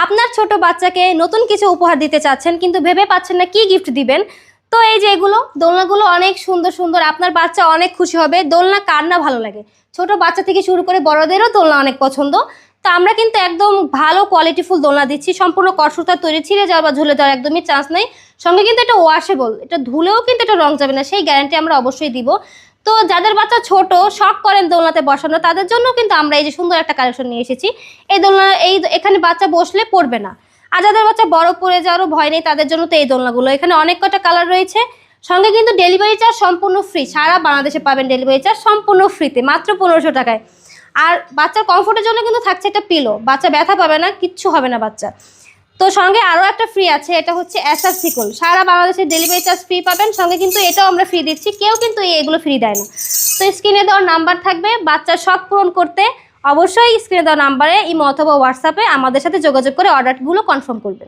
আপনার ছোট বাচ্চাকে নতুন কিছু উপহার দিতে চাচ্ছেন কিন্তু ভেবে পাচ্ছেন না কি গিফট দিবেন। তো এই যে এগুলো দোলনাগুলো অনেক সুন্দর সুন্দর, আপনার বাচ্চা অনেক খুশি হবে। দোলনা কার না ভালো লাগে, ছোট বাচ্চা থেকে শুরু করে বড়দেরও দোলনা অনেক পছন্দ। তো আমরা কিন্তু একদম ভালো কোয়ালিটিফুল দোলনা দিচ্ছি, সম্পূর্ণ কটসুতার তৈরি, ছিঁড়ে যাওয়া বা ঝুলে যাওয়ার একদমই চান্স নেই। সঙ্গে কিন্তু এটা ওয়াশেবল, এটা ধুলেও কিন্তু এটা রং যাবে না, সেই গ্যারান্টি আমরা অবশ্যই দিব। তো যাদের বাচ্চা ছোট, শখ করেন দোলনাতে বসানো, তাদের জন্য কিন্তু আমরা এই যে সুন্দর একটা কালেকশন নিয়ে এসেছি। এই দোলনা এখানে বাচ্চা বসলে পড়বে না। আর যাদের বাচ্চা বড় পড়ে যাওয়ারও ভয় নেই, তাদের জন্য তো এই দোলনাগুলো। এখানে অনেক কটা কালার রয়েছে। সঙ্গে কিন্তু ডেলিভারি চার্জ সম্পূর্ণ ফ্রি, সারা বাংলাদেশে পাবেন ডেলিভারি চার্জ সম্পূর্ণ ফ্রিতে, মাত্র 1500 টাকায়। আর বাচ্চার কমফোর্টের জন্য কিন্তু থাকছে একটা পিলো, বাচ্চা ব্যথা পাবে না, কিচ্ছু হবে না বাচ্চা। তো সঙ্গে আরও একটা ফ্রি আছে, এটা হচ্ছে অ্যাসার সিকল, সারা বাংলাদেশে ডেলিভারি চার্জ ফ্রি পাবেন। সঙ্গে কিন্তু এটাও আমরা ফ্রি দিচ্ছি, কেউ কিন্তু এগুলো ফ্রি দেয় না। তো স্ক্রিনে দেওয়ার নাম্বার থাকবে, বাচ্চার শখ পূরণ করতে অবশ্যই স্ক্রিনে দেওয়া নাম্বারে ইমো অথবা হোয়াটসঅ্যাপে আমাদের সাথে যোগাযোগ করে অর্ডারগুলো কনফার্ম করবেন।